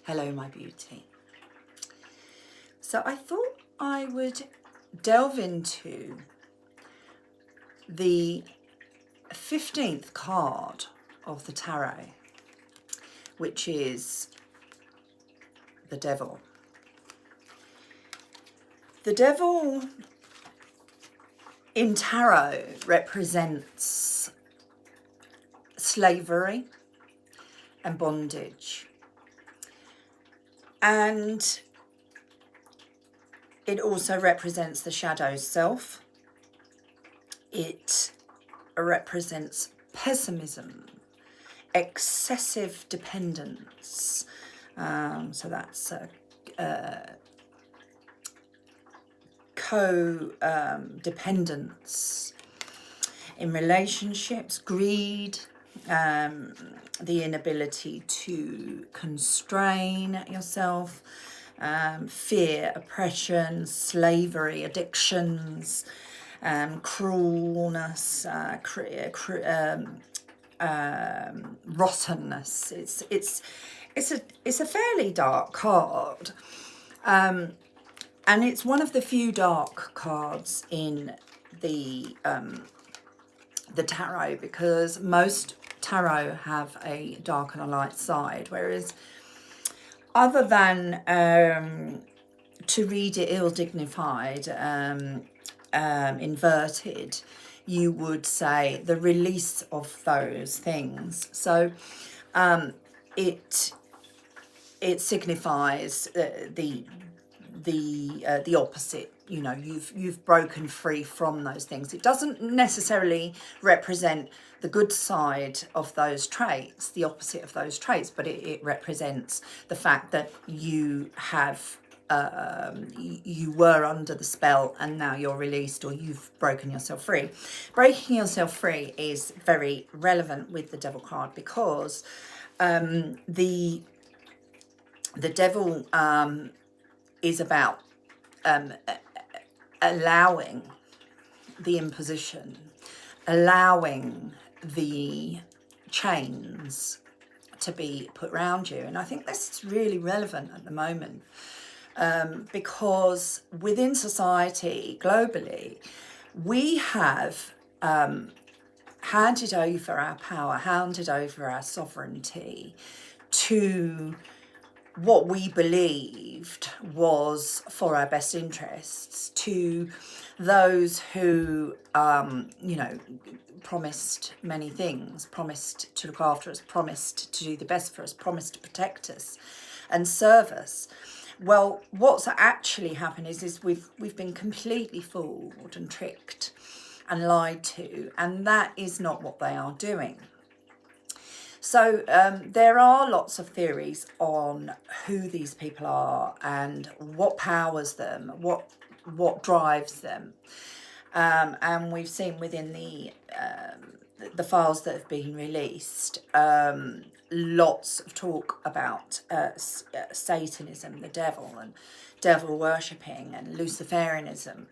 Hello, my beauty. So I thought I would delve into the 15th card of the tarot, which is the devil. The devil in tarot represents slavery and bondage. And it also represents the shadow self. It represents pessimism, excessive dependence. So that's co-dependence in relationships, greed, the inability to constrain yourself, fear, oppression, slavery, addictions, cruelness, rottenness. It's a fairly dark card, and it's one of the few dark cards in the tarot, because most tarot have a dark and a light side, whereas other than to read it ill-dignified, inverted, you would say the release of those things. So it signifies the opposite. You know, you've broken free from those things. It doesn't necessarily represent the good side of those traits, the opposite of those traits, but it represents the fact that you have you were under the spell and now you're released, or you've broken yourself free. Breaking yourself free is very relevant with the devil card, because the devil is about allowing the imposition, allowing the chains to be put around you. And I think this is really relevant at the moment, because within society, globally, we have handed over our power, handed over our sovereignty to what we believed was for our best interests, to those who, you know, promised many things, promised to look after us, promised to do the best for us, promised to protect us and serve us. Well, what's actually happened is we've been completely fooled and tricked and lied to, and that is not what they are doing. So there are lots of theories on who these people are and what powers them, what drives them, and we've seen within the files that have been released lots of talk about Satanism, the devil, and devil worshipping and Luciferianism.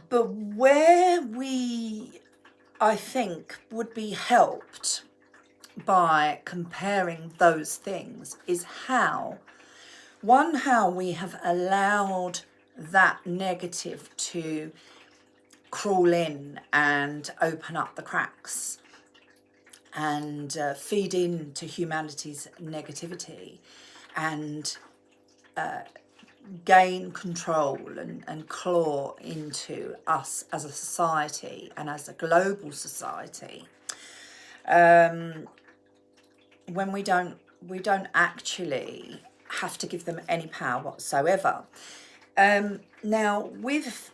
But where we, I think, would be helped by comparing those things is how we have allowed that negative to crawl in and open up the cracks and feed into humanity's negativity and gain control and claw into us as a society and as a global society, when we don't actually have to give them any power whatsoever. Now, with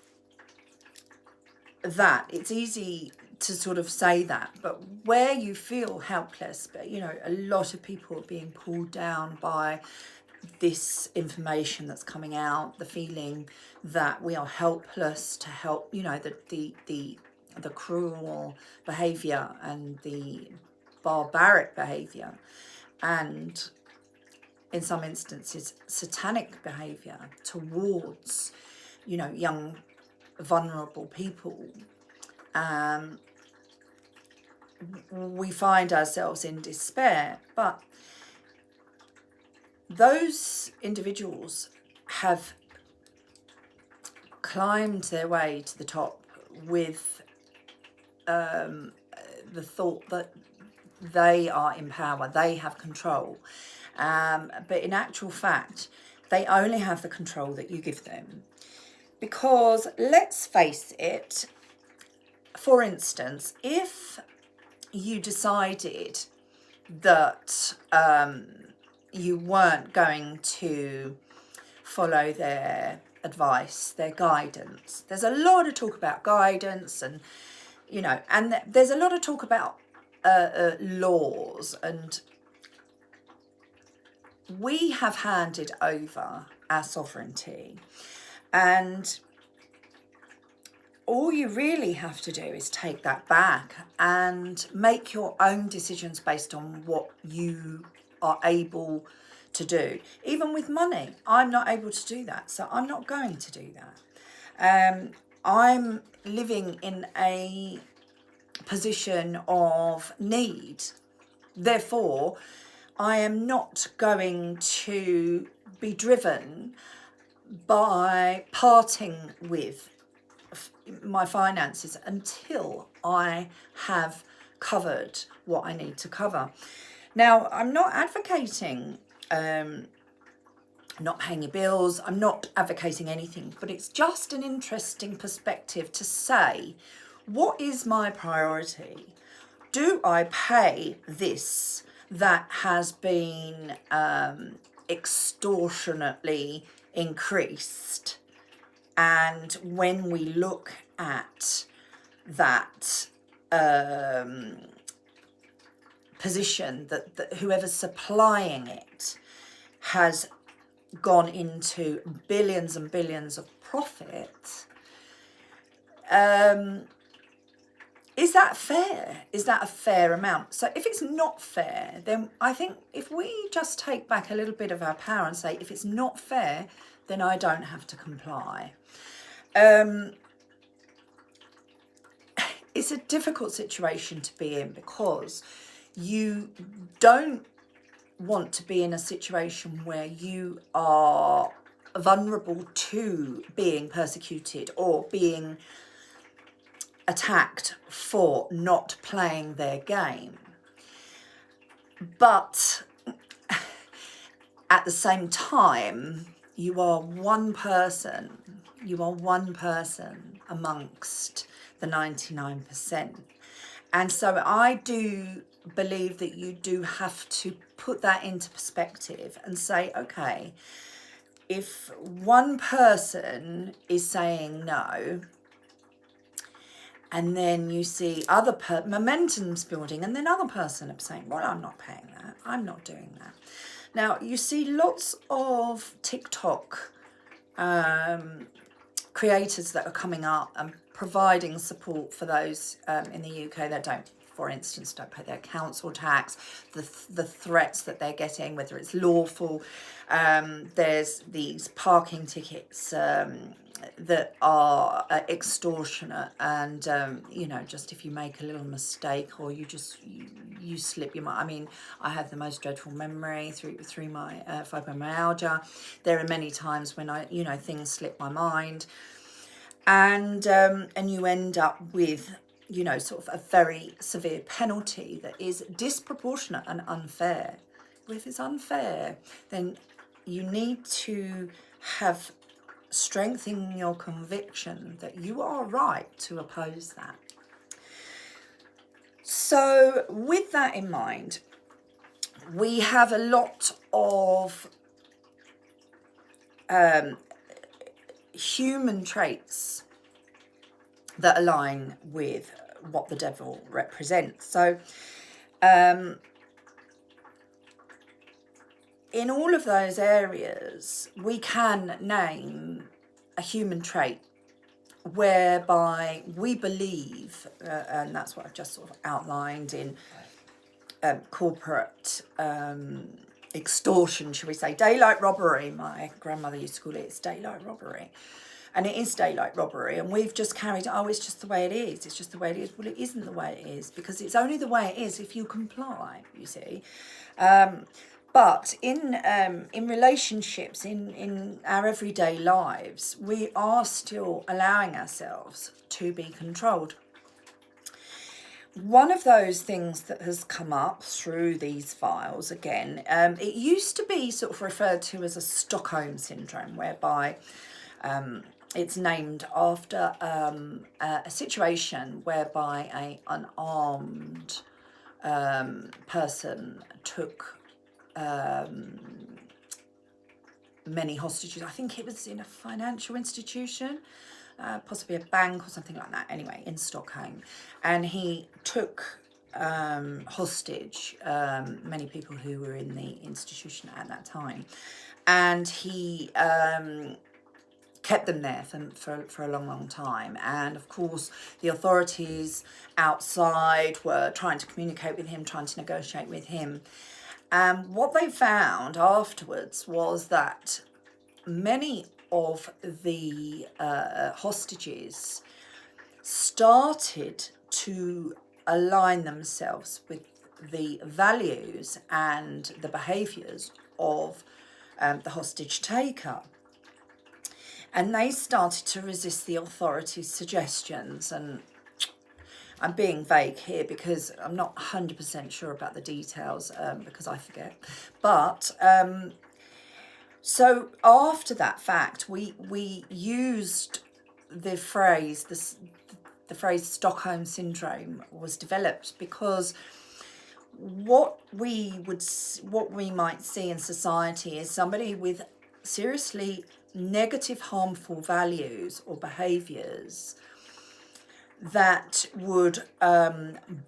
that, it's easy to sort of say that, but where you feel helpless, but you know, a lot of people are being pulled down by this information that's coming out, the feeling that we are helpless to help, you know, the cruel behavior and the barbaric behavior, and in some instances satanic behavior towards, you know, young vulnerable people. We find ourselves in despair, but those individuals have climbed their way to the top with the thought that they are in power, they have control. But in actual fact, they only have the control that you give them. Because let's face it, for instance, if you decided that you weren't going to follow their advice, their guidance. There's a lot of talk about guidance and, and there's a lot of talk about laws, and we have handed over our sovereignty, and all you really have to do is take that back and make your own decisions based on what you are able to do. Even with money, I'm not able to do that, so I'm not going to do that. I'm living in a position of need. Therefore, I am not going to be driven by parting with my finances until I have covered what I need to cover. Now, I'm not advocating not paying your bills. I'm not advocating anything, but it's just an interesting perspective to say, what is my priority? Do I pay this that has been extortionately increased? And when we look at that position, that whoever's supplying it has gone into billions and billions of profit, is that fair? Is that a fair amount? So if it's not fair, then I think if we just take back a little bit of our power and say, if it's not fair, then I don't have to comply. It's a difficult situation to be in, because you don't want to be in a situation where you are vulnerable to being persecuted or being attacked for not playing their game. But at the same time, you are one person amongst the 99%. And so I do believe that you do have to put that into perspective and say, okay, if one person is saying no, and then you see other momentum's building, and then other person are saying, well, I'm not paying that, I'm not doing that. Now, you see lots of TikTok creators that are coming up and providing support for those in the UK that don't, for instance, don't pay their council tax, the threats that they're getting, whether it's lawful. There's these parking tickets that are extortionate, and just if you make a little mistake or you slip your mind. I mean, I have the most dreadful memory through my fibromyalgia. There are many times when things slip my mind, and you end up with sort of a very severe penalty that is disproportionate and unfair. Well, if it's unfair, then you need to have strength in your conviction that you are right to oppose that. So with that in mind, we have a lot of human traits that align with what the devil represents. So in all of those areas, we can name a human trait whereby we believe, and that's what I've just sort of outlined in corporate extortion, shall we say, daylight robbery. My grandmother used to call it, it's daylight robbery. And it is daylight robbery, and we've just carried, it's just the way it is, it's just the way it is. Well, it isn't the way it is, because it's only the way it is if you comply, you see. But in relationships, in our everyday lives, we are still allowing ourselves to be controlled. One of those things that has come up through these files, again, it used to be sort of referred to as a Stockholm syndrome, whereby it's named after a situation whereby an unarmed person took many hostages. I think it was in a financial institution, possibly a bank or something like that, anyway, in Stockholm. And he took hostage many people who were in the institution at that time. And he kept them there for a long, long time. And of course, the authorities outside were trying to communicate with him, trying to negotiate with him. And what they found afterwards was that many of the hostages started to align themselves with the values and the behaviours of the hostage taker. And they started to resist the authorities' suggestions. And I'm being vague here because I'm not 100% sure about the details because I forget. But so after that fact, we used the phrase, the phrase Stockholm Syndrome was developed because what we might see in society is somebody with seriously negative, harmful values or behaviours that would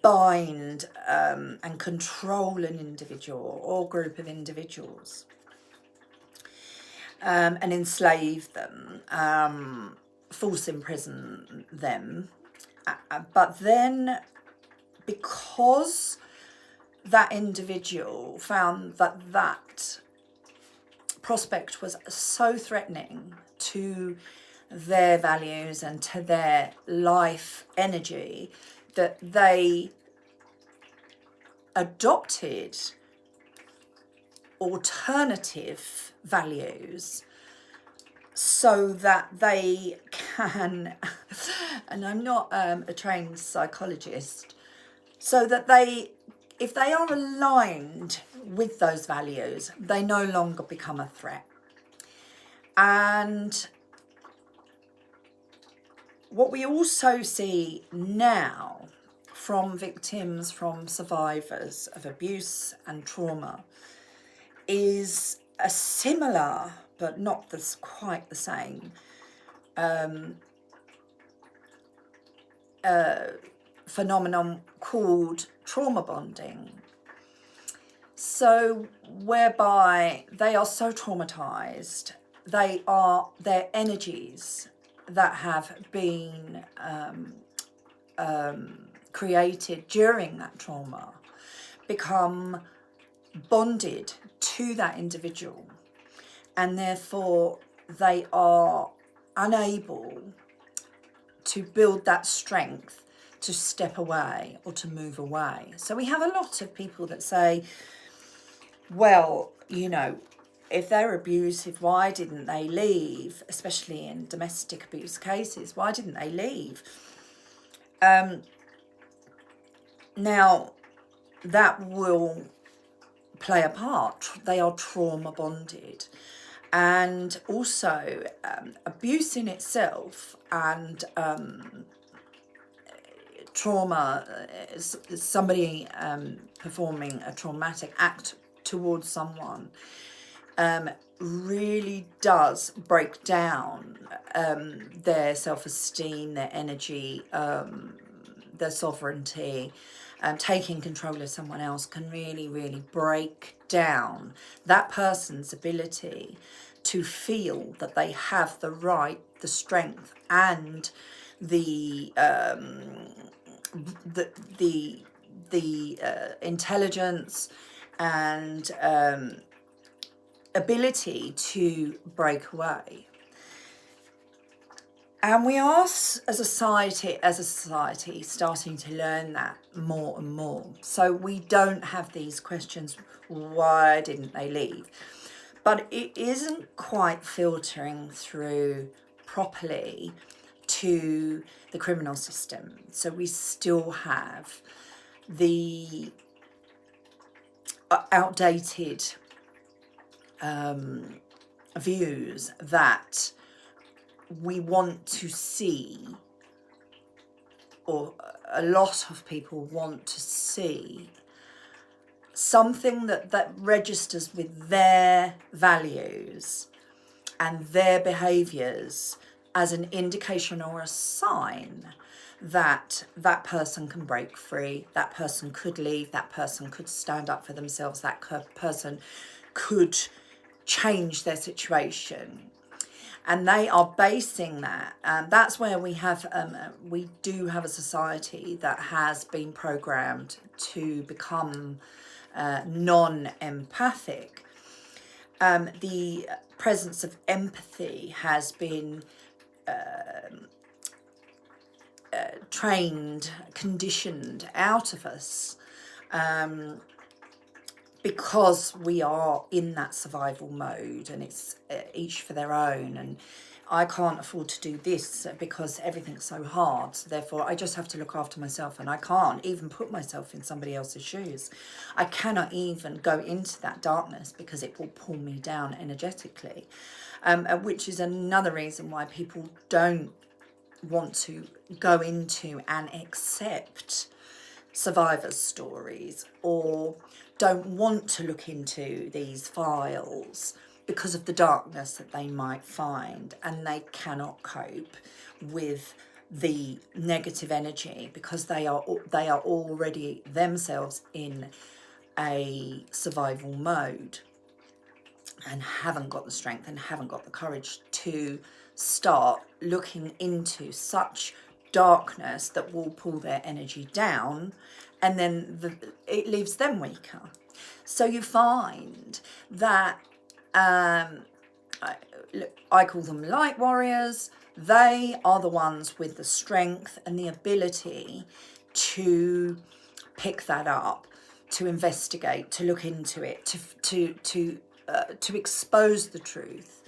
bind and control an individual or group of individuals and enslave them, force imprison them. But then, because that individual found that that prospect was so threatening to their values and to their life energy, that they adopted alternative values so that they can, and I'm not a trained psychologist, so that they, if they are aligned with those values, they no longer become a threat. And what we also see now from victims, from survivors of abuse and trauma, is a similar, but not quite the same, phenomenon called trauma bonding. So whereby they are so traumatized, their energies that have been created during that trauma become bonded to that individual, and therefore they are unable to build that strength to step away or to move away. So we have a lot of people that say, well, you know, if they're abusive, why didn't they leave? Especially in domestic abuse cases, why didn't they leave? Now, that will play a part. They are trauma bonded. And also, abuse in itself and trauma, somebody performing a traumatic act towards someone, really does break down their self-esteem, their energy, their sovereignty. Taking control of someone else can really, really break down that person's ability to feel that they have the right, the strength, and the intelligence and ability to break away. And we are, as a society, starting to learn that more and more. So we don't have these questions. Why didn't they leave? But it isn't quite filtering through properly to the criminal system. So we still have the outdated views that we want to see, or a lot of people want to see, something that registers with their values and their behaviours as an indication or a sign that that person can break free, that person could leave, that person could stand up for themselves, that person could change their situation. And they are basing that, and that's where we do have a society that has been programmed to become non-empathic. The presence of empathy has been trained, conditioned out of us, because we are in that survival mode, and it's each for their own, and I can't afford to do this because everything's so hard, so therefore I just have to look after myself, and I can't even put myself in somebody else's shoes. I cannot even go into that darkness because it will pull me down energetically, which is another reason why people don't want to go into and accept survivors' stories, or don't want to look into these files because of the darkness that they might find, and they cannot cope with the negative energy because they are already themselves in a survival mode and haven't got the strength and haven't got the courage to start looking into such darkness that will pull their energy down, and then it leaves them weaker. So you find that I call them light warriors. They are the ones with the strength and the ability to pick that up, to investigate, to look into it, to expose the truth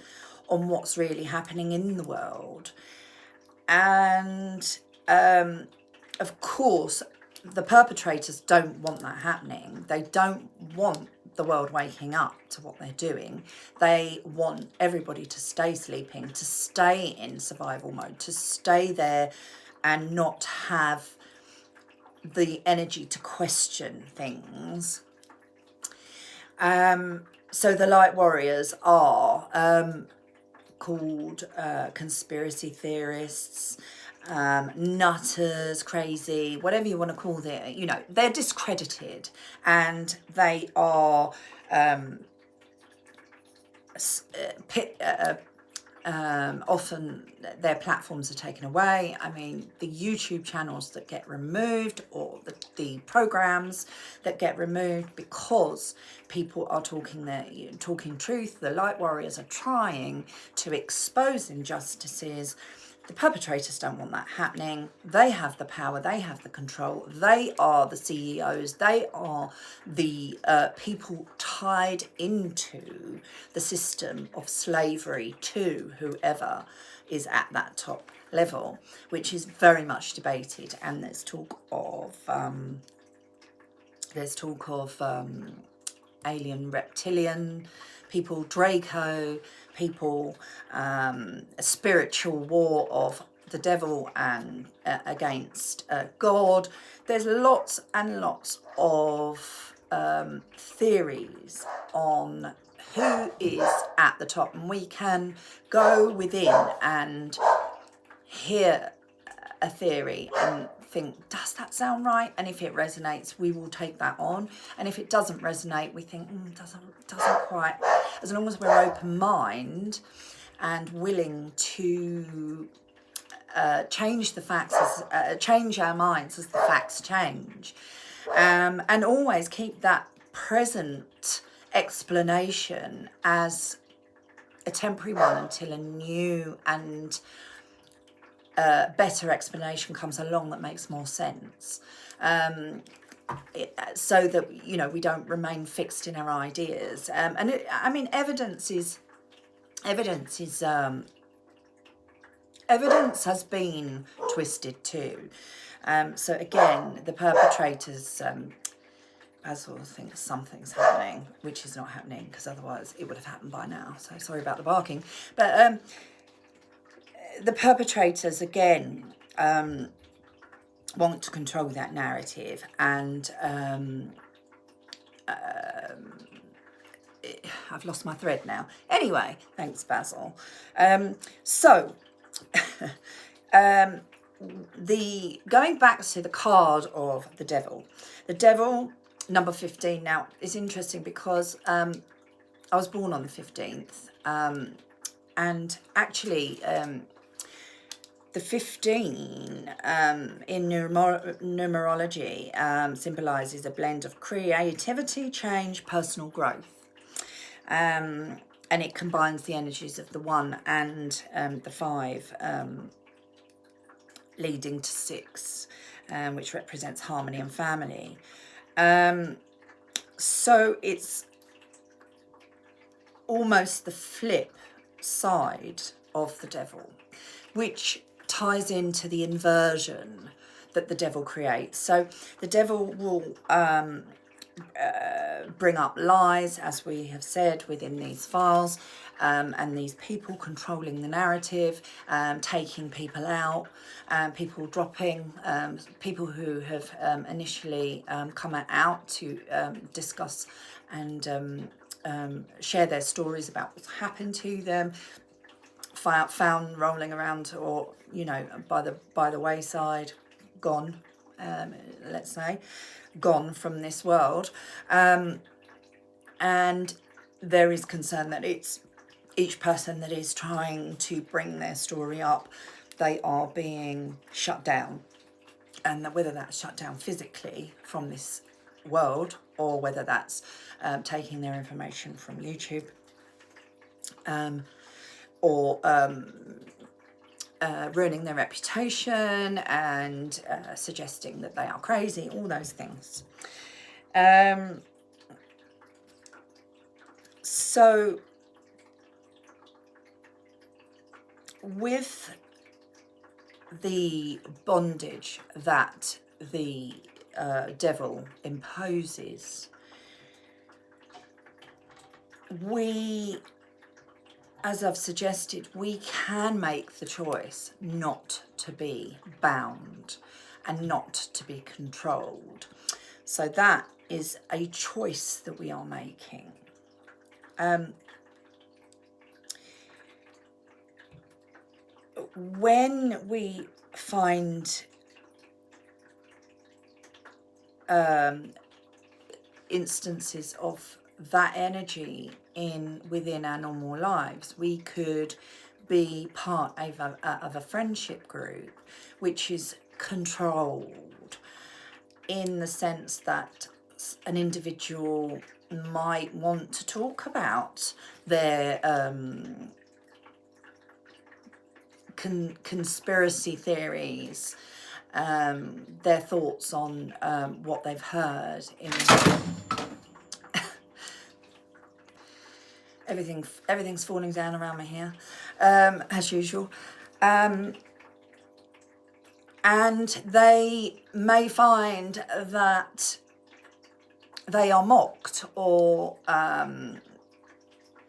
on what's really happening in the world. And of course, the perpetrators don't want that happening. They don't want the world waking up to what they're doing. They want everybody to stay sleeping, to stay in survival mode, to stay there and not have the energy to question things. So the light warriors are called conspiracy theorists, nutters, crazy, whatever you want to call them. You know, they're discredited, and they are often their platforms are taken away. I mean, the YouTube channels that get removed, or the programs that get removed because people are talking truth. The light warriors are trying to expose injustices. The perpetrators don't want that happening. They have the power, they have the control, they are the CEOs, they are the people tied into the system of slavery to whoever is at that top level, which is very much debated. And there's talk of alien reptilian people, Draco people, a spiritual war of the devil and against God. There's lots and lots of theories on who is at the top, and we can go within and hear a theory and think, does that sound right? And if it resonates, we will take that on. And if it doesn't resonate, we think, doesn't quite. As long as we're open mind and willing to change the facts, change our minds as the facts change, and always keep that present explanation as a temporary one until a new and better explanation comes along that makes more sense. so that, you know, we don't remain fixed in our ideas. And I mean, evidence has been twisted too. So again, the perpetrators, Basil thinks something's happening, which is not happening, because otherwise it would have happened by now. So sorry about the barking. But the perpetrators, again, want to control that narrative, and I've lost my thread now. Anyway, thanks, Basil. So going back to the card of the devil, number 15. Now, it's interesting because I was born on the 15th, and actually the 15 in numerology symbolises a blend of creativity, change, personal growth. And it combines the energies of the 1 and the 5, leading to 6, which represents harmony and family. So it's almost the flip side of the devil, which ties into the inversion that the devil creates. So the devil will bring up lies, as we have said, within these files, and these people controlling the narrative, taking people out, people dropping, people who have initially come out to discuss and share their stories about what's happened to them, found rolling around, or, you know, by the wayside, gone, let's say, gone from this world. And there is concern that it's each person that is trying to bring their story up, they are being shut down, and that whether that's shut down physically from this world, or whether that's taking their information from YouTube, or ruining their reputation, and suggesting that they are crazy, all those things. So with the bondage that the devil imposes, we, as I've suggested, we can make the choice not to be bound and not to be controlled. So that is a choice that we are making. When we find instances of that energy within our normal lives, we could be part of a friendship group which is controlled, in the sense that an individual might want to talk about their conspiracy theories, their thoughts on what they've heard in everything's falling down around me here, as usual, and they may find that they are mocked or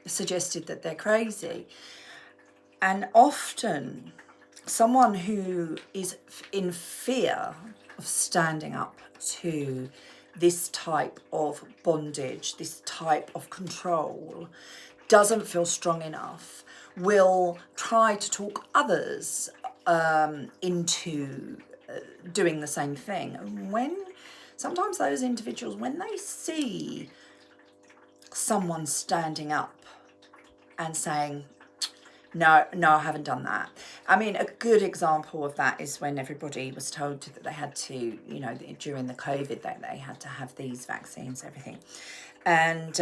suggested that they're crazy. And often someone who is in fear of standing up to this type of bondage, this type of control, doesn't feel strong enough, will try to talk others into doing the same thing. And sometimes those individuals, when they see someone standing up and saying, no, I haven't done that. I mean, a good example of that is when everybody was told that they had to, you know, during the COVID, that they had to have these vaccines, everything. And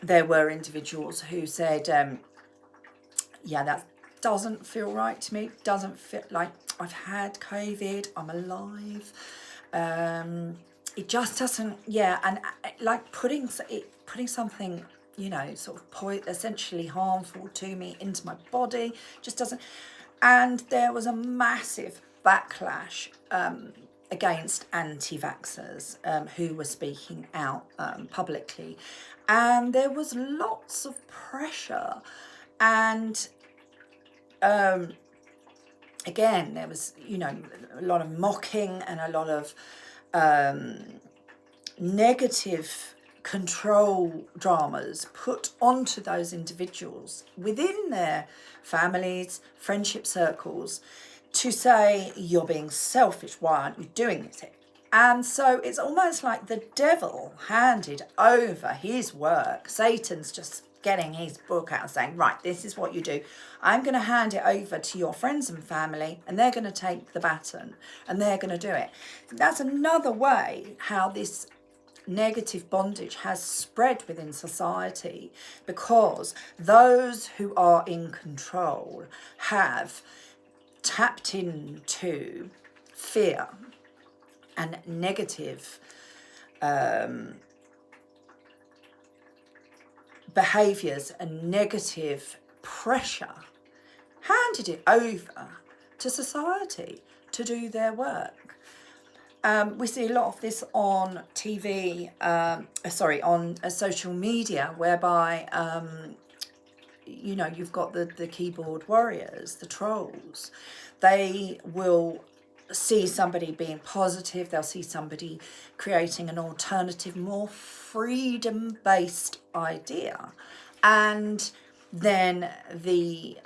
there were individuals who said, yeah, that doesn't feel right to me. Doesn't feel like I've had COVID. I'm alive. it just doesn't, yeah, and like putting something, you know, sort of essentially harmful to me into my body just doesn't. And there was a massive backlash against anti-vaxxers who were speaking out publicly, and there was lots of pressure, and again there was, you know, a lot of mocking and a lot of negative control dramas put onto those individuals within their families, friendship circles, to say, you're being selfish, why aren't you doing this? And so it's almost like the devil handed over his work. Satan's just getting his book out and saying, right, this is what you do. I'm going to hand it over to your friends and family, and they're going to take the baton and they're going to do it. That's another way how this negative bondage has spread within society, because those who are in control have tapped into fear and negative behaviours and negative pressure, handed it over to society to do their work. We see a lot of this on TV, on social media, whereby, you know, you've got the keyboard warriors, the trolls. They will see somebody being positive, they'll see somebody creating an alternative, more freedom-based idea, and then the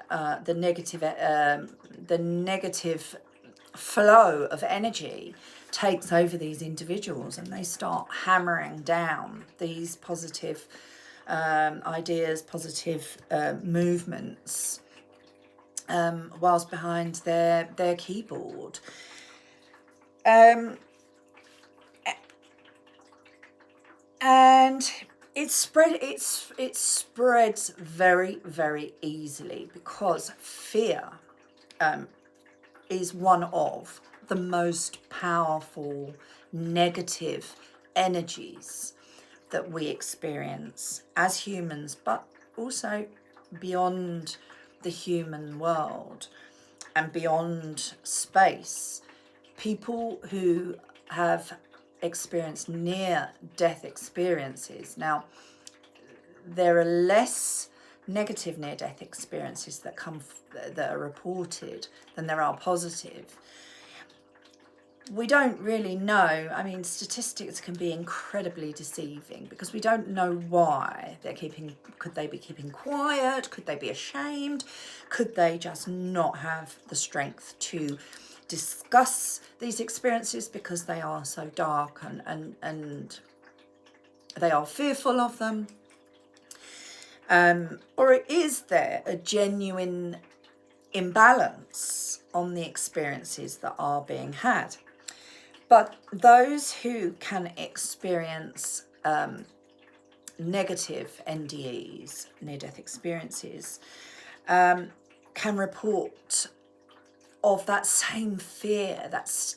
negative flow of energy takes over these individuals, and they start hammering down these positive ideas, positive movements, whilst behind their keyboard. And it spreads very, very easily, because fear is one of the most powerful negative energies that we experience as humans, but also beyond the human world and beyond space. People who have experienced near-death experiences. Now, there are less negative near-death experiences that are reported than there are positive. We don't really know. I mean, statistics can be incredibly deceiving, because we don't know why they're keeping. Could they be keeping quiet? Could they be ashamed? Could they just not have the strength to discuss these experiences because they are so dark and they are fearful of them? Or is there a genuine imbalance on the experiences that are being had? But those who can experience negative NDEs, near-death experiences, can report of that same fear,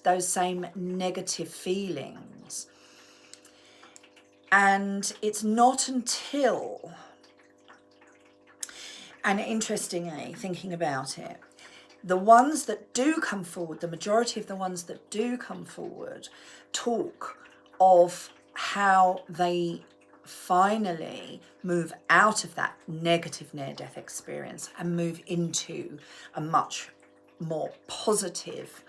those same negative feelings. And it's not until, and interestingly, thinking about it, the ones that do come forward, the majority of the ones that do come forward, talk of how they finally move out of that negative near-death experience and move into a much more positive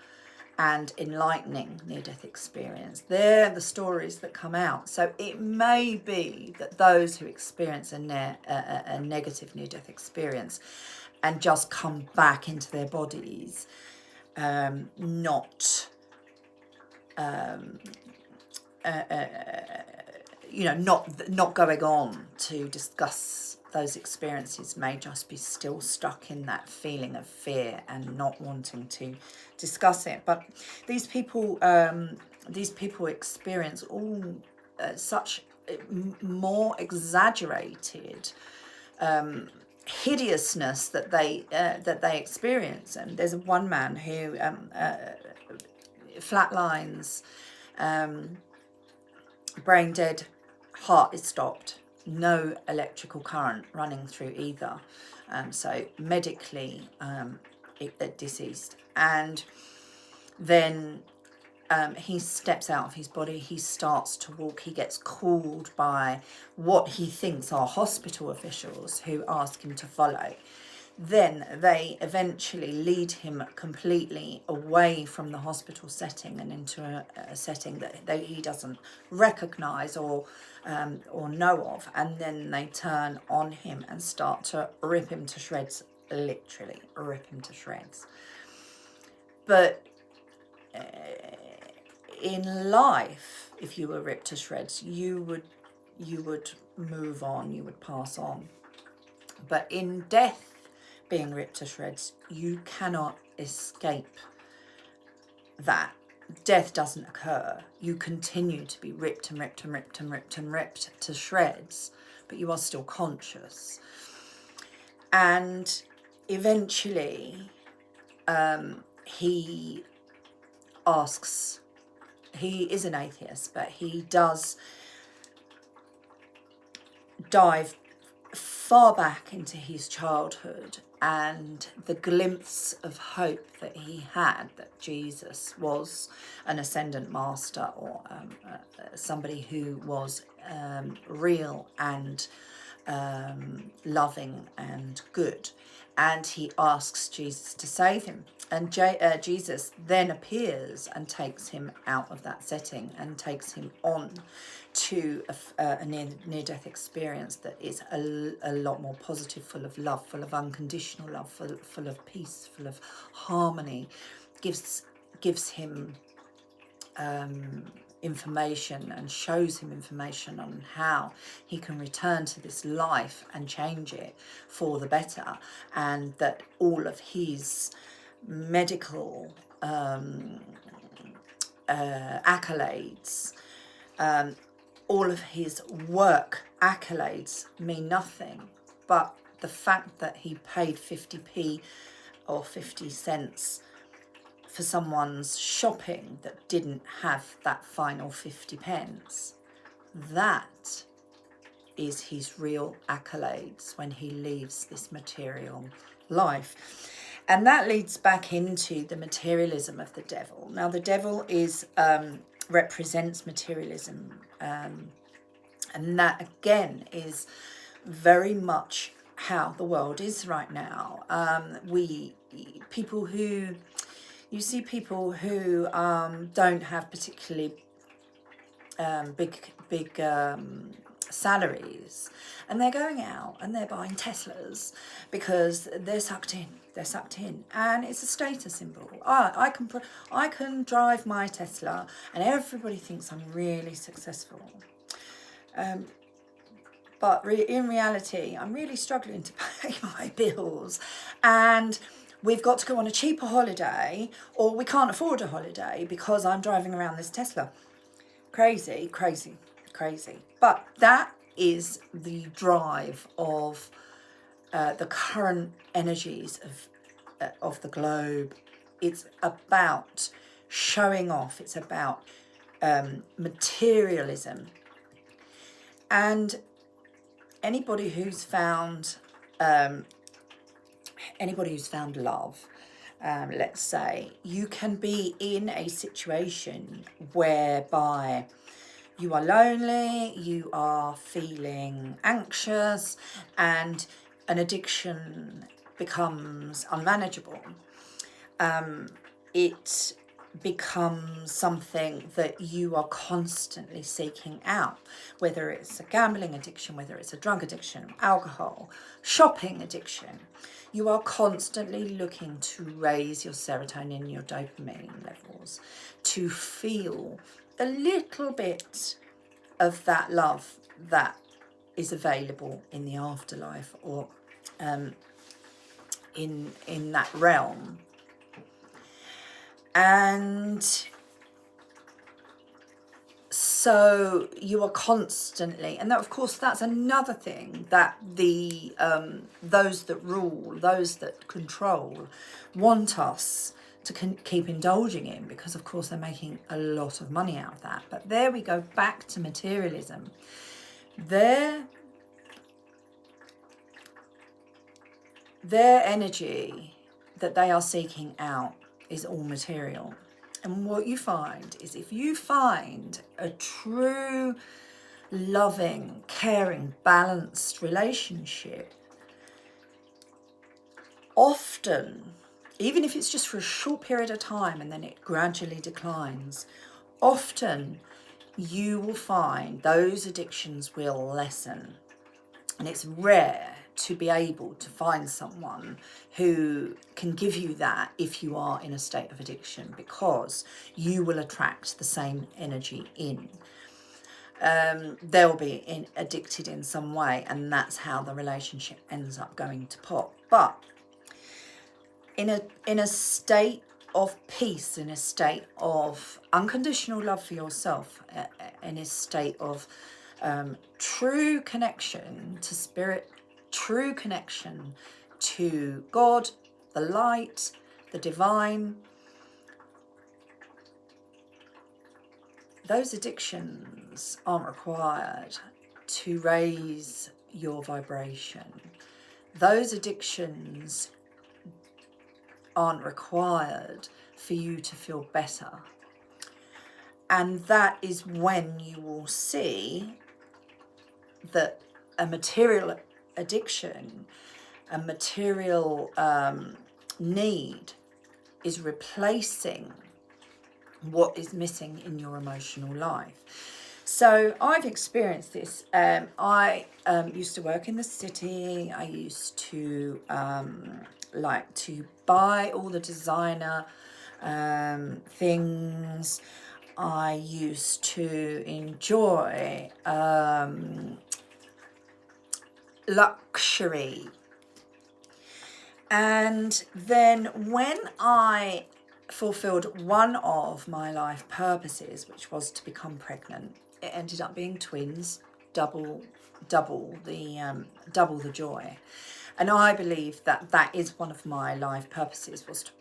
and enlightening near-death experience. They're the stories that come out. So it may be that those who experience a negative near-death experience and just come back into their bodies, not going on to discuss those experiences, may just be still stuck in that feeling of fear and not wanting to discuss it. But these people experience all such more exaggerated hideousness that they experience. And there's one man who flatlines brain dead, heart is stopped, no electrical current running through either. So medically deceased. And then he steps out of his body, he starts to walk, he gets called by what he thinks are hospital officials who ask him to follow. Then they eventually lead him completely away from the hospital setting and into a setting that he doesn't recognise or know of, and then they turn on him and start to rip him to shreds, literally rip him to shreds. But in life, if you were ripped to shreds, you would move on, you would pass on. But in death, being ripped to shreds, you cannot escape that. Death doesn't occur. You continue to be ripped and ripped and ripped and ripped and ripped to shreds, but you are still conscious. And eventually he asks, he is an atheist, but he does dive far back into his childhood and the glimpse of hope that he had, that Jesus was an ascendant master, or somebody who was real and loving and good. And he asks Jesus to save him. And Jesus then appears and takes him out of that setting and takes him on to a near-death experience that is a lot more positive, full of love, full of unconditional love, full of peace, full of harmony, gives him information and shows him information on how he can return to this life and change it for the better, and that all of his medical accolades, all of his work accolades mean nothing, but the fact that he paid 50p or 50 cents for someone's shopping that didn't have that final 50 pence, that is his real accolades when he leaves this material life. And that leads back into the materialism of the devil. Now, the devil is represents materialism, and that again is very much how the world is right now. You see people who don't have particularly big salaries, and they're going out and they're buying Teslas because they're sucked in, and it's a status symbol. I can drive my Tesla and everybody thinks I'm really successful, but in reality I'm really struggling to pay my bills, and we've got to go on a cheaper holiday, or we can't afford a holiday because I'm driving around this Tesla. Crazy. But that is the drive of the current energies of the globe. It's about showing off. It's about materialism. And anybody who's found love, let's say, you can be in a situation whereby you are lonely, you are feeling anxious, and an addiction becomes unmanageable. It becomes something that you are constantly seeking out, whether it's a gambling addiction, whether it's a drug addiction, alcohol, shopping addiction. You are constantly looking to raise your serotonin, your dopamine levels, to feel a little bit of that love that is available in the afterlife, or in that realm. And so you are constantly, and that, of course, that's another thing that those that rule, those that control, want us to keep indulging in, because of course they're making a lot of money out of that. But there we go back to materialism. Their energy that they are seeking out is all material. And what you find is, if you find a true, loving, caring, balanced relationship, often, even if it's just for a short period of time and then it gradually declines, often you will find those addictions will lessen. And it's rare to be able to find someone who can give you that if you are in a state of addiction, because you will attract the same energy in. They'll be addicted in some way, and that's how the relationship ends up going to pot. But in a state of peace, in a state of unconditional love for yourself, in a state of true connection to spirit, true connection to God, the light, the divine, those addictions aren't required to raise your vibration. Those addictions aren't required for you to feel better. And that is when you will see that a material addiction, a material need is replacing what is missing in your emotional life. So I've experienced this. I used to work in the city. I used to like to buy all the designer things. I used to enjoy luxury. And then when I fulfilled one of my life purposes, which was to become pregnant, it ended up being twins, double the joy. And I believe that that is one of my life purposes, was to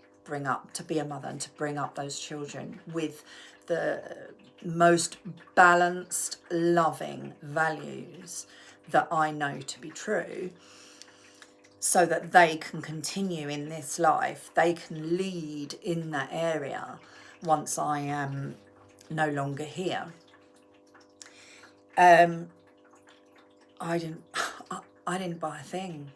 be a mother and to bring up those children with the most balanced, loving values that I know to be true, so that they can continue in this life, they can lead in that area once I am no longer here. I didn't buy a thing.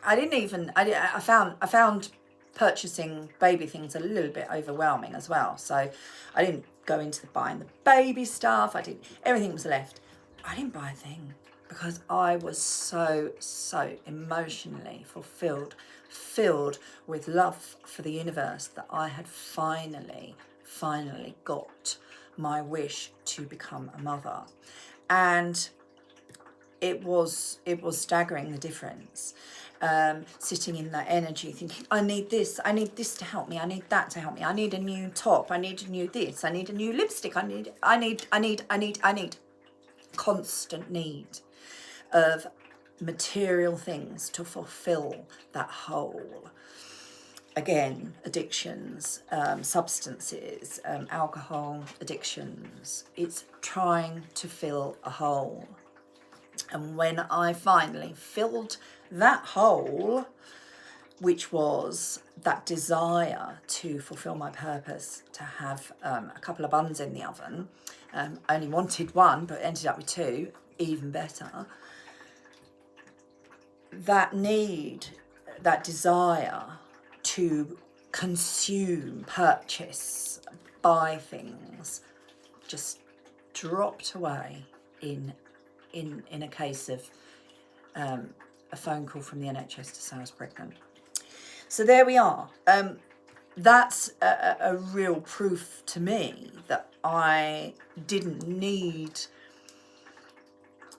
I found purchasing baby things a little bit overwhelming as well. So I didn't go into buying the baby stuff. Everything was left. I didn't buy a thing because I was so emotionally fulfilled, filled with love for the universe, that I had finally got my wish to become a mother. And it was staggering, the difference. Sitting in that energy, thinking, I need this to help me, I need that to help me, I need a new top, I need a new this, I need a new lipstick, I need constant need of material things to fulfill that hole. Again, addictions, substances, alcohol addictions, it's trying to fill a hole. And when I finally filled that hole, which was that desire to fulfill my purpose, to have a couple of buns in the oven, only wanted one but ended up with two, even better. That need, that desire to consume, purchase, buy things, just dropped away in a case of a phone call from the NHS to say I was pregnant. So there we are. That's a real proof to me that I didn't need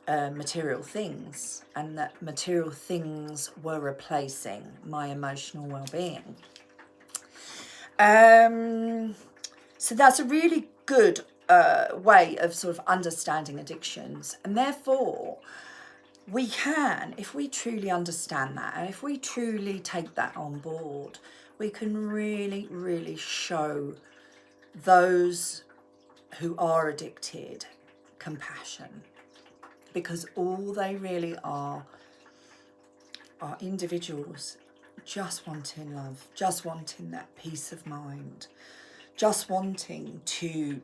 material things, and that material things were replacing my emotional well-being. So that's a really good way of sort of understanding addictions, and therefore we can, if we truly understand that, and if we truly take that on board, we can really, really show those who are addicted compassion, because all they really are individuals just wanting love, just wanting that peace of mind, just wanting to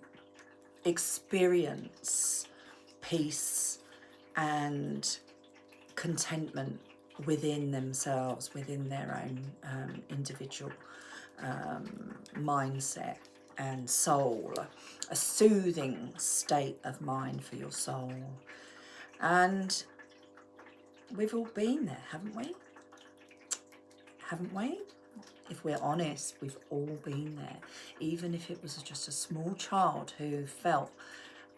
experience peace and contentment within themselves, within their own individual mindset and soul, a soothing state of mind for your soul. And we've all been there, haven't we? Haven't we? If we're honest, we've all been there. Even if it was just a small child who felt,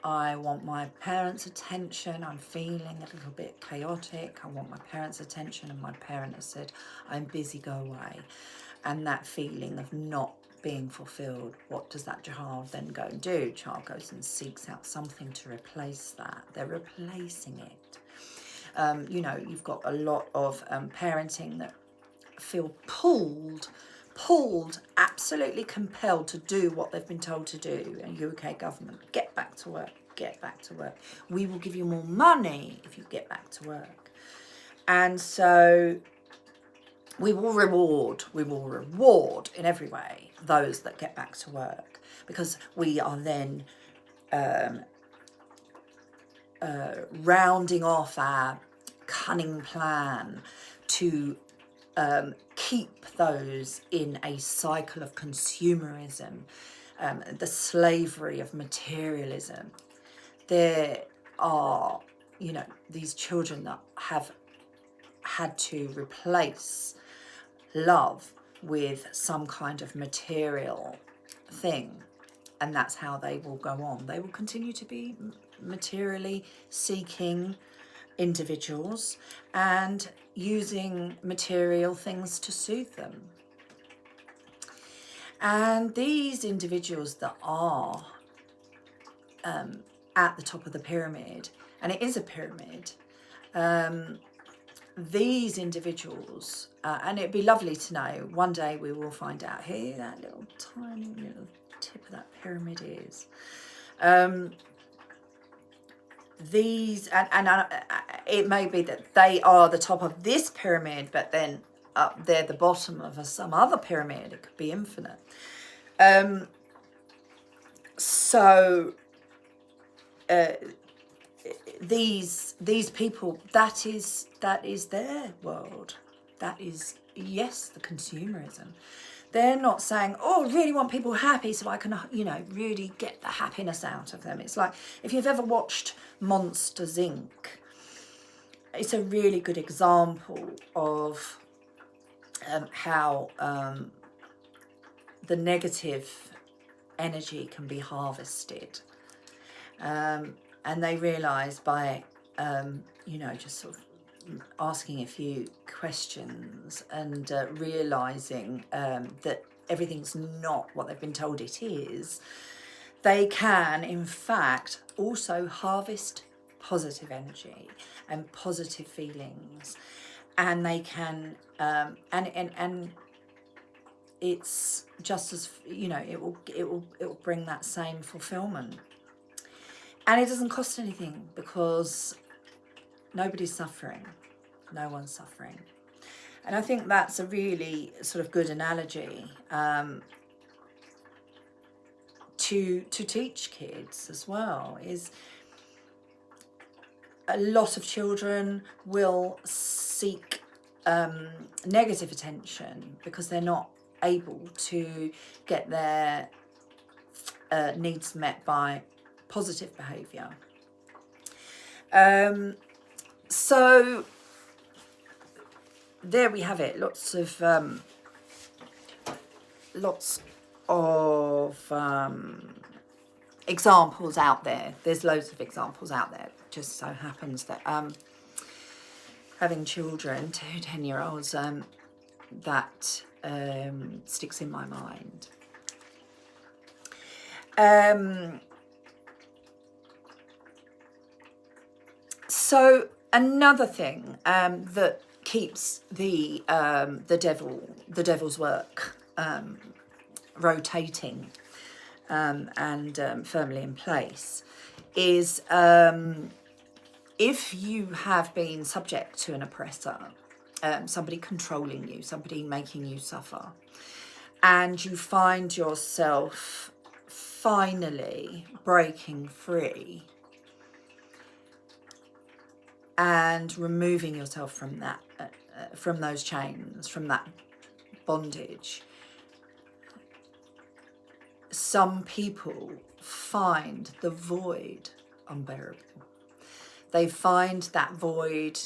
I want my parents' attention, I'm feeling a little bit chaotic, I want my parents' attention, and my parent has said, I'm busy, go away. And that feeling of not being fulfilled, what does that child then go and do? Child goes and seeks out something to replace that. They're replacing it. You know, you've got a lot of parenting that feel pulled, absolutely compelled to do what they've been told to do. And UK government, get back to work, get back to work. We will give you more money if you get back to work. And so we will reward in every way those that get back to work, because we are then rounding off our cunning plan to keep those in a cycle of consumerism, the slavery of materialism. There are, you know, these children that have had to replace love with some kind of material thing, and that's how they will go on. They will continue to be materially seeking individuals and using material things to soothe them. And these individuals that are at the top of the pyramid, and it is a pyramid, these individuals, and it'd be lovely to know, one day we will find out who that little tiny little tip of that pyramid is. These, and it may be that they are the top of this pyramid, but then up there the bottom of some other pyramid. It could be infinite. These people, that is their world. That is, yes, the consumerism. They're not saying, oh, I really want people happy so I can, you know, really get the happiness out of them. It's like, if you've ever watched Monsters, Inc., it's a really good example of how the negative energy can be harvested. And they realise by, you know, just sort of asking a few questions and realising that everything's not what they've been told it is, they can, in fact, also harvest positive energy and positive feelings. And they can, and it's just as, you know, it will bring that same fulfillment. And it doesn't cost anything, because nobody's suffering. No one's suffering. And I think that's a really sort of good analogy to teach kids as well, is a lot of children will seek negative attention because they're not able to get their needs met by positive behaviour. So there we have it. Lots of examples out there. There's loads of examples out there. It just so happens that having children, 10-year-olds, that sticks in my mind. So another thing that keeps the devil's work rotating and firmly in place, is if you have been subject to an oppressor, somebody controlling you, somebody making you suffer, and you find yourself finally breaking free and removing yourself from that, from those chains, from that bondage, some people find the void unbearable. They find that void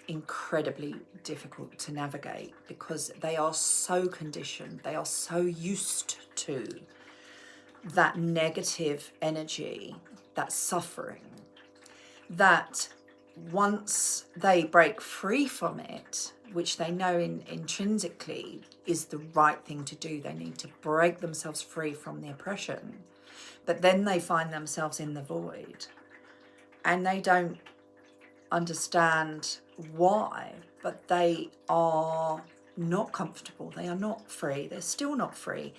incredibly difficult to navigate because they are so conditioned, they are so used to that negative energy, that suffering, that once they break free from it, which they know intrinsically is the right thing to do, they need to break themselves free from the oppression, but then they find themselves in the void and they don't understand why, but they are not comfortable, they are not free, they're still not free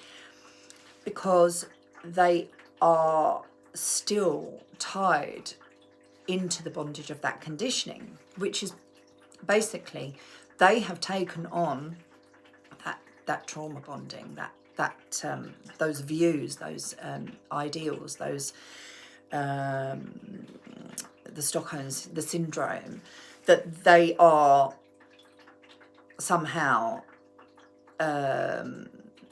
because they are still tied into the bondage of that conditioning, which is basically they have taken on that trauma bonding, those views, those ideals, those the Stockholm's, the syndrome, that they are somehow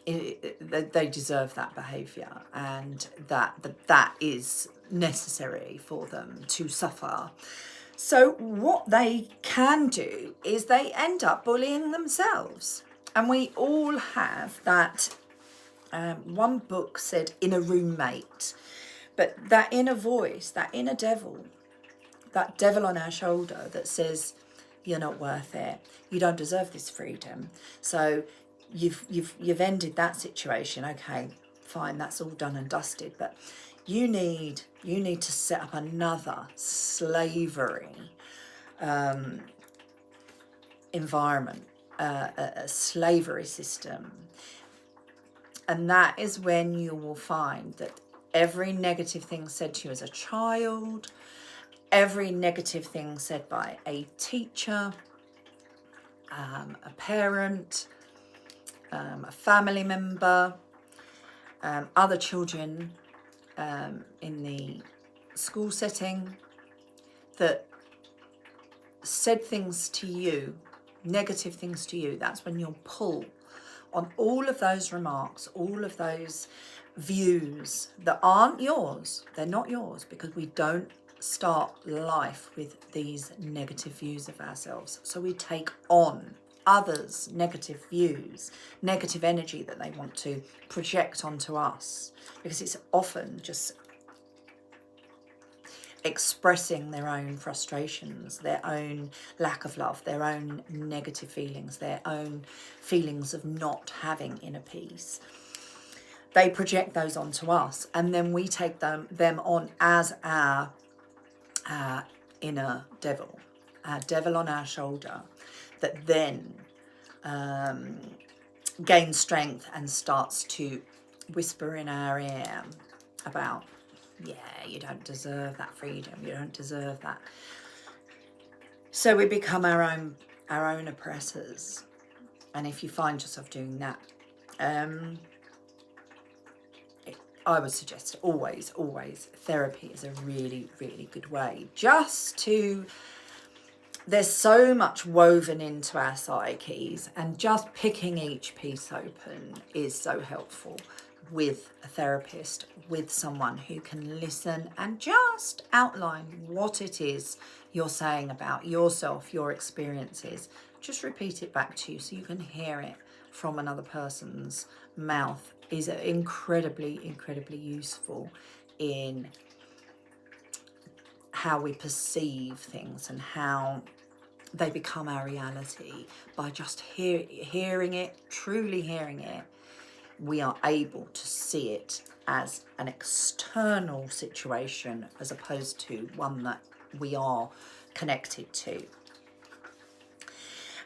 they deserve that behaviour, and that is necessary for them to suffer. So what they can do is they end up bullying themselves. And we all have that, one book said inner roommate, but that inner voice, that inner devil, that devil on our shoulder that says, you're not worth it, you don't deserve this freedom. So you've ended that situation, okay, fine, that's all done and dusted, but you need to set up another slavery environment, a slavery system. And that is when you will find that every negative thing said to you as a child, every negative thing said by a teacher, a parent, a family member, other children in the school setting that said things to you, negative things to you, that's when you'll pull on all of those remarks, all of those views that aren't yours. They're not yours, because we don't start life with these negative views of ourselves. So we take on others' negative views, negative energy that they want to project onto us, because it's often just expressing their own frustrations, their own lack of love, their own negative feelings, their own feelings of not having inner peace. They project those onto us, and then we take them on as our inner devil, our devil on our shoulder, that then gains strength and starts to whisper in our ear about, yeah, you don't deserve that freedom, you don't deserve that. So we become our own oppressors. And if you find yourself doing that, I would suggest always therapy is a really, really good way. Just to, there's so much woven into our psyches, and just picking each piece open is so helpful with a therapist, with someone who can listen and just outline what it is you're saying about yourself, your experiences. Just repeat it back to you so you can hear it from another person's mouth is incredibly, incredibly useful in how we perceive things and how they become our reality. By just hearing it, truly hearing it, we are able to see it as an external situation as opposed to one that we are connected to.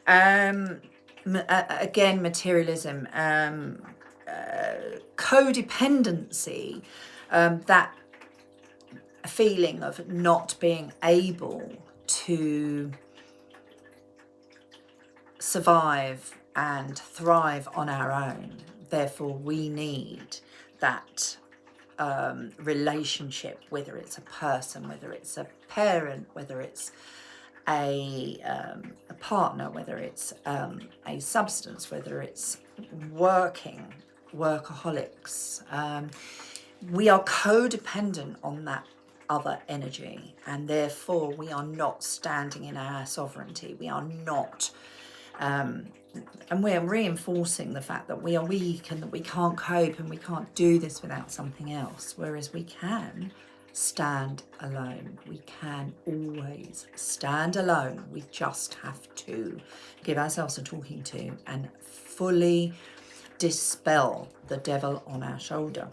Again, materialism. codependency, that feeling of not being able to survive and thrive on our own. Therefore, we need that relationship, whether it's a person, whether it's a parent, whether it's a partner, whether it's a substance, whether it's workaholics. We are codependent on that other energy, and therefore we are not standing in our sovereignty. We are not, and we're reinforcing the fact that we are weak and that we can't cope and we can't do this without something else, whereas we can stand alone. We can always stand alone. We just have to give ourselves a talking to and fully dispel the devil on our shoulder.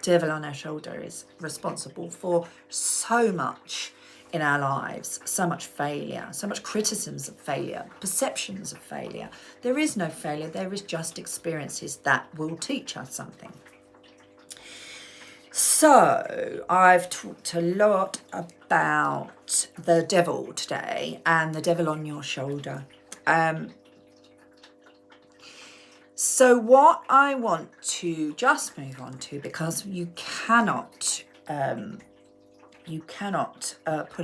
Devil on our shoulder is responsible for so much in our lives, so much failure, so much criticisms of failure, perceptions of failure. There is no failure, there is just experiences that will teach us something. So I've talked a lot about the devil today and the devil on your shoulder. So what I want to just move on to, because you cannot put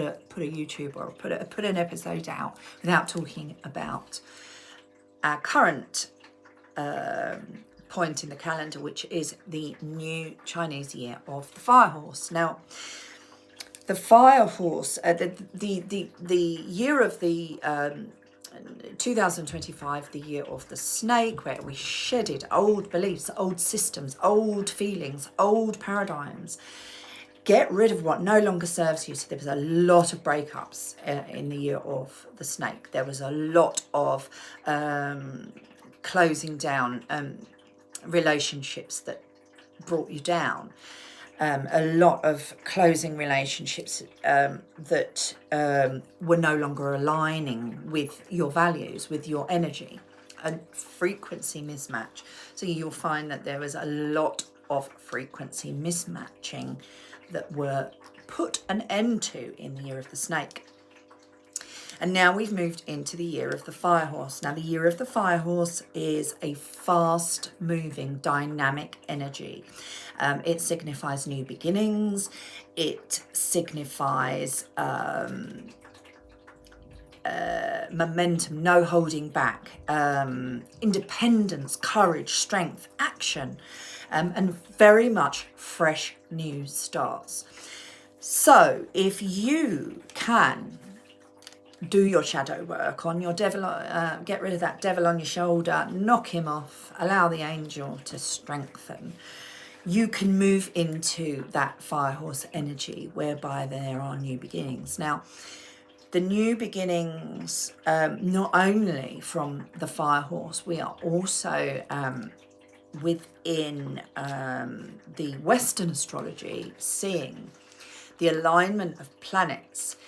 a YouTube or put an episode out without talking about our current point in the calendar, which is the new Chinese year of the fire horse. Now, the fire horse, the year of the 2025, the year of the snake, where we shedded old beliefs, old systems, old feelings, old paradigms. Get rid of what no longer serves you. So there was a lot of breakups in the year of the snake. There was a lot of closing down relationships that brought you down. A lot of closing relationships that were no longer aligning with your values, with your energy. A frequency mismatch. So you'll find that there was a lot of frequency mismatching that were put an end to in the year of the snake. And now we've moved into the year of the fire horse. Now, the year of the fire horse is a fast-moving, dynamic energy. It signifies new beginnings. It signifies momentum, no holding back, independence, courage, strength, action, and very much fresh new starts. So if you can do your shadow work on your devil, get rid of that devil on your shoulder, knock him off, allow the angel to strengthen, you can move into that fire horse energy whereby there are new beginnings. Now, the new beginnings, not only from the fire horse, we are also within the Western astrology seeing the alignment of planets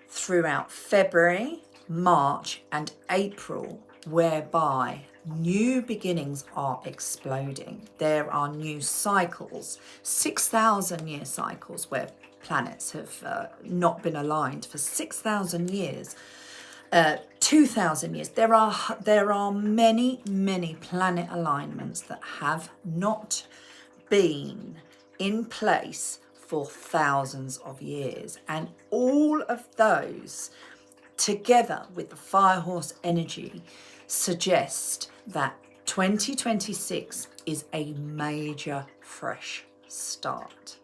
throughout February, March and April, whereby new beginnings are exploding. There are new cycles, 6,000 year cycles where planets have not been aligned for 6,000 years, 2,000 years. There are many planet alignments that have not been in place for thousands of years, and all of those together with the fire horse energy suggest that 2026 is a major fresh start.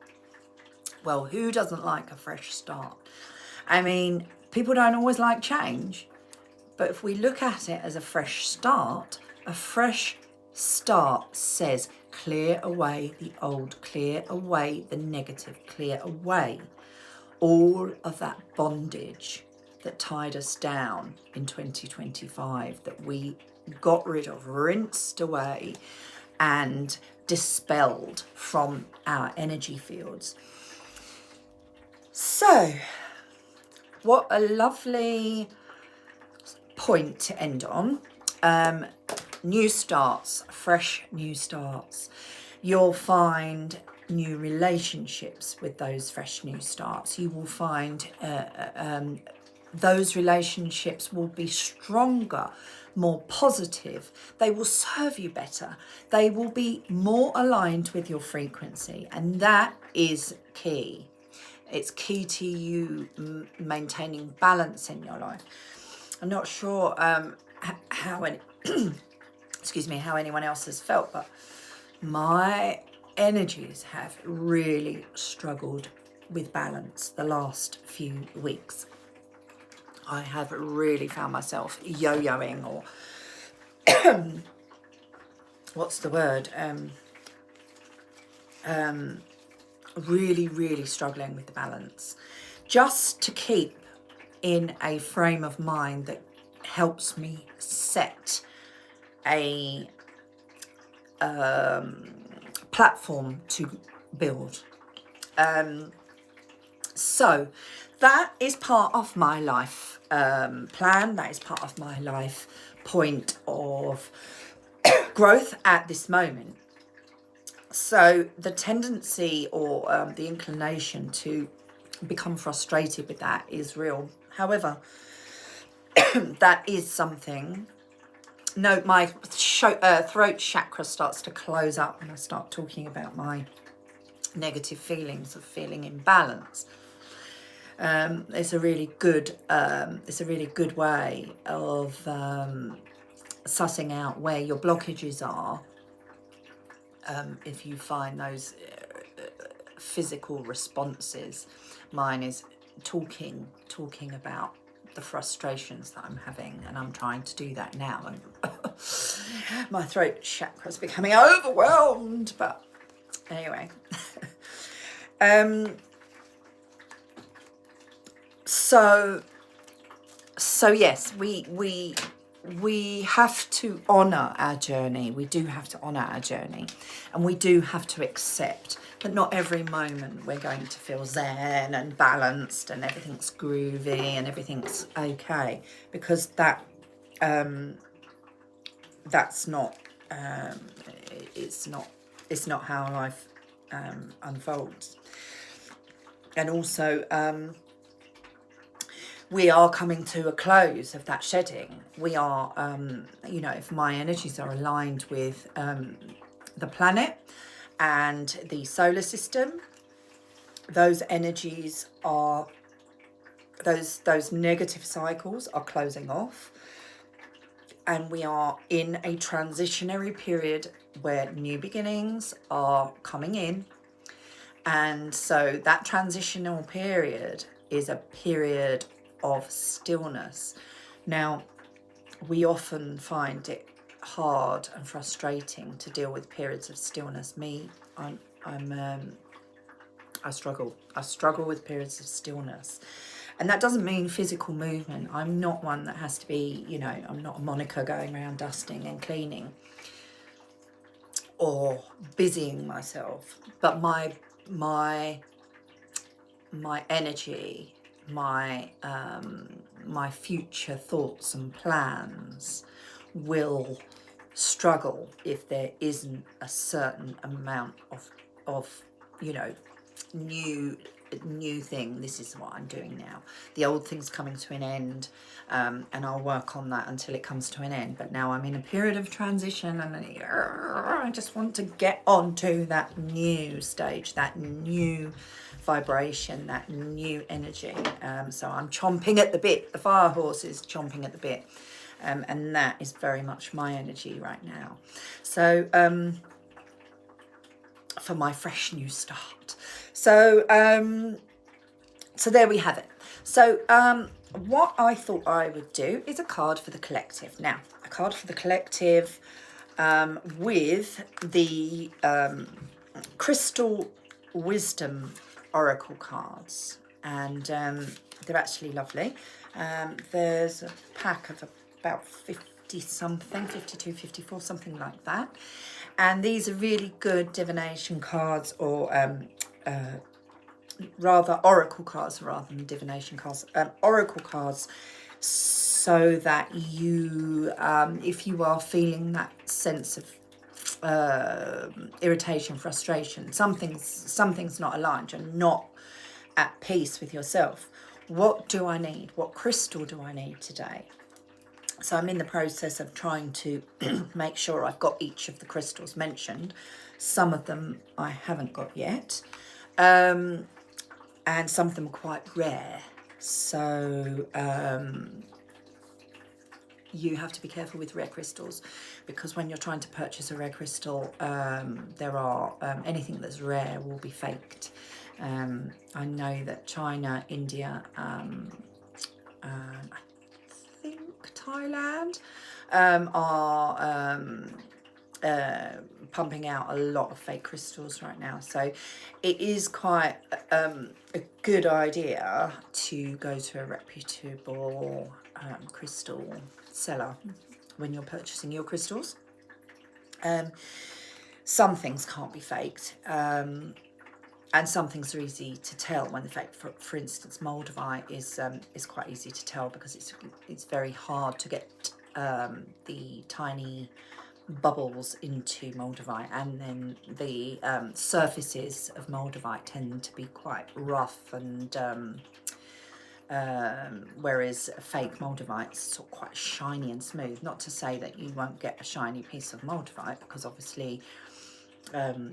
Well, who doesn't like a fresh start? I mean, people don't always like change, but if we look at it as a fresh start says clear away the old, clear away the negative, clear away all of that bondage that tied us down in 2025, that we got rid of, rinsed away and dispelled from our energy fields. So, what a lovely point to end on. new starts, fresh new starts. You'll find new relationships with those fresh new starts. You will find those relationships will be stronger, more positive. They will serve you better. They will be more aligned with your frequency, and that is key. It's key to you maintaining balance in your life. I'm not sure how excuse me, how anyone else has felt, but my energies have really struggled with balance the last few weeks. I have really found myself yo-yoing, or what's the word? Really struggling with the balance. Just to keep in a frame of mind that helps me set a platform to build. So that is part of my life plan. That is part of my life point of growth at this moment. So the tendency or the inclination to become frustrated with that is real. However, that is something. No, my throat chakra starts to close up when I start talking about my negative feelings of feeling imbalanced. It's a really good way of sussing out where your blockages are. If you find those physical responses, mine is talking about the frustrations that I'm having, and I'm trying to do that now, and my throat chakra is becoming overwhelmed. But anyway, so yes, we have to honour our journey. We do have to honour our journey, and we do have to accept that not every moment we're going to feel zen and balanced and everything's groovy and everything's okay, because that's not it's not how life unfolds. And also we are coming to a close of that shedding. We are, if my energies are aligned with the planet and the solar system, those energies are, those negative cycles are closing off. And we are in a transitionary period where new beginnings are coming in. And so that transitional period is a period of stillness. Now, we often find it hard and frustrating to deal with periods of stillness. I struggle with periods of stillness, and that doesn't mean physical movement. I'm not one that has to be, I'm not a Monica going around dusting and cleaning or busying myself, but my energy, my future thoughts and plans will struggle if there isn't a certain amount of new thing. This is what I'm doing now. The old thing's coming to an end, and I'll work on that until it comes to an end. But now I'm in a period of transition, and I just want to get onto that new stage, that new vibration, that new energy. So I'm chomping at the bit. The fire horse is chomping at the bit, and that is very much my energy right now. So for my fresh new start. So so there we have it. So what I thought I would do is a card for the collective. Now, a card for the collective with the Crystal Wisdom Oracle cards, and they're actually lovely. There's a pack of about 50 something, 52, 54, something like that. And these are really good divination cards, or rather oracle cards rather than divination cards. Oracle cards so that you, if you are feeling that sense of irritation, frustration, something's not aligned, you're not at peace with yourself. What do I need? What crystal do I need today? So I'm in the process of trying to make sure I've got each of the crystals mentioned. Some of them I haven't got yet, and some of them are quite rare. So you have to be careful with rare crystals, because when you're trying to purchase a rare crystal, there are anything that's rare will be faked. I know that China, India, I think Thailand are pumping out a lot of fake crystals right now. So it is quite a good idea to go to a reputable crystal seller when you're purchasing your crystals. Some things can't be faked, and some things are easy to tell when they're faked. For instance, moldavite is quite easy to tell, because it's very hard to get the tiny bubbles into moldavite, and then the surfaces of moldavite tend to be quite rough, and whereas fake moldavite is sort of quite shiny and smooth. Not to say that you won't get a shiny piece of moldavite, because obviously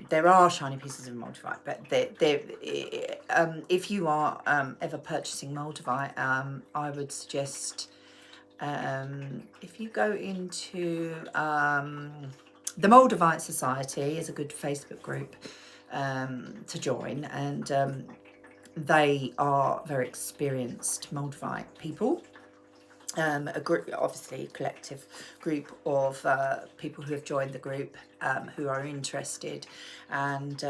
there are shiny pieces of moldavite, but if you are ever purchasing moldavite, I would suggest, if you go into the Moldavite Society is a good Facebook group to join, and they are very experienced Moldavite people. A group, obviously a collective group of people who have joined the group, who are interested, and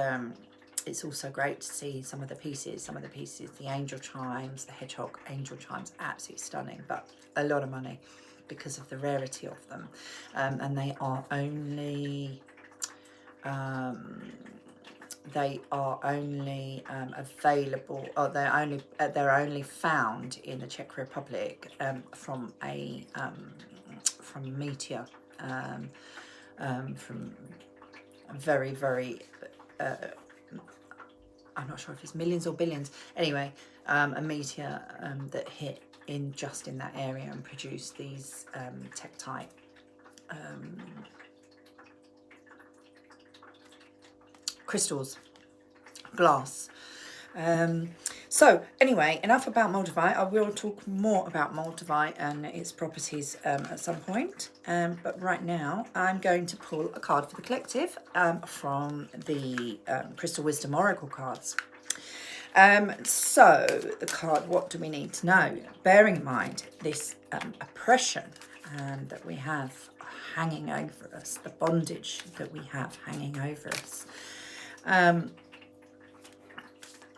it's also great to see some of the pieces, the angel chimes, the hedgehog angel chimes, absolutely stunning, but a lot of money because of the rarity of them, and they are only available, or they're only found in the Czech Republic from meteor, from very, very I'm not sure if it's millions or billions. Anyway, a meteor that hit just in that area and produced these tektite crystals, glass. So anyway, enough about moldavite. I will talk more about moldavite and its properties at some point. But right now, I'm going to pull a card for the collective from the Crystal Wisdom Oracle cards. So the card, what do we need to know? Bearing in mind this oppression that we have hanging over us, the bondage that we have hanging over us,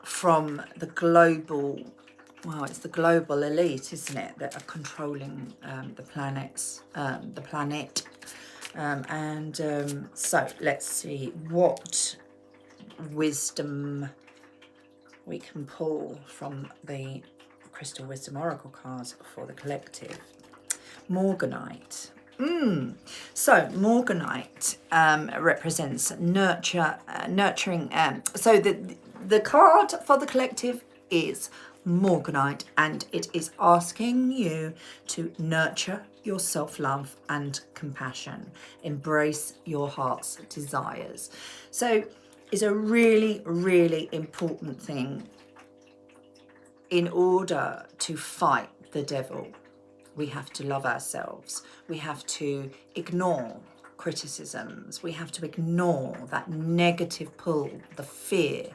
from the global, well, it's the global elite, isn't it, that are controlling the planet. So let's see what wisdom we can pull from the Crystal Wisdom Oracle cards for the collective. Morganite. So Morganite represents nurturing. So the card for the collective is Morganite, and it is asking you to nurture your self-love and compassion. Embrace your heart's desires. So it's a really, really important thing in order to fight the devil. We have to love ourselves. We have to ignore criticisms. We have to ignore that negative pull, the fear.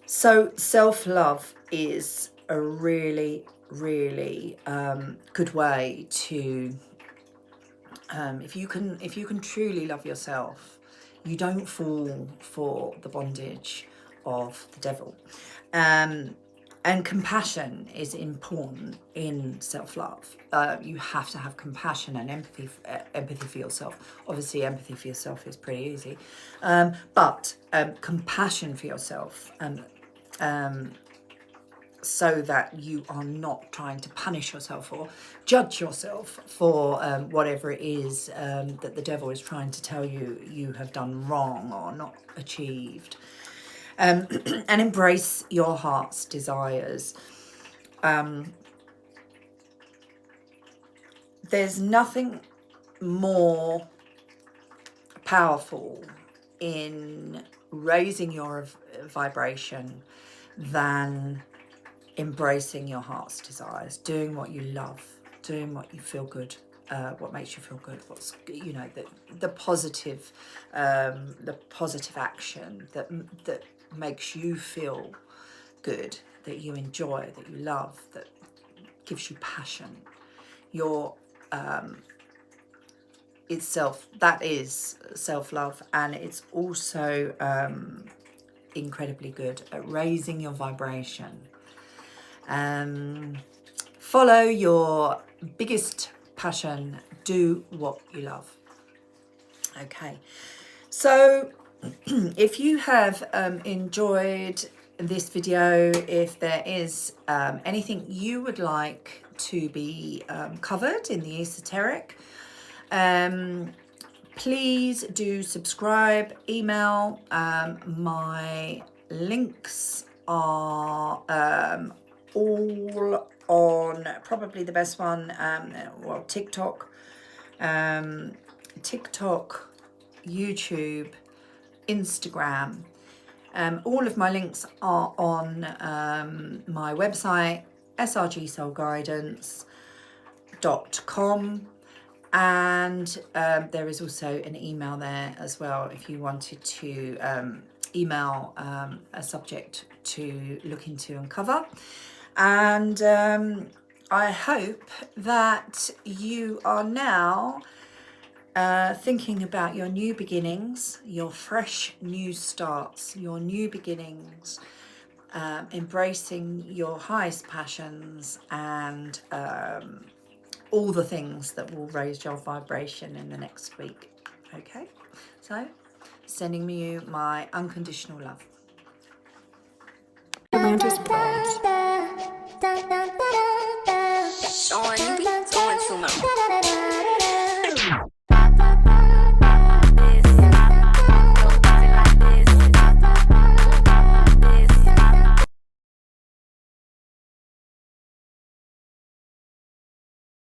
So self-love is a really, really good way to, if you can truly love yourself, you don't fall for the bondage of the devil. And compassion is important in self-love. You have to have compassion and empathy for yourself. Obviously, empathy for yourself is pretty easy, but compassion for yourself, so that you are not trying to punish yourself or judge yourself for whatever it is that the devil is trying to tell you you have done wrong or not achieved. And embrace your heart's desires. There's nothing more powerful in raising your vibration than embracing your heart's desires, doing what you love, doing what you feel good, what makes you feel good, what's, you know, the positive action that makes you feel good, that you enjoy, that you love, that gives you passion. Your that is self-love, and it's also incredibly good at raising your vibration. Follow your biggest passion, do what you love. Okay, so if you have enjoyed this video, if there is anything you would like to be covered in the esoteric, please do subscribe, email. My links are all on, probably the best one, well, TikTok, YouTube, Instagram. All of my links are on my website, srgsoulguidance.com. And there is also an email there as well if you wanted to email a subject to look into and cover. And I hope that you are now thinking about your new beginnings, your fresh new starts, your new beginnings, embracing your highest passions, and all the things that will raise your vibration in the next week. Okay, so sending you my unconditional love. Showing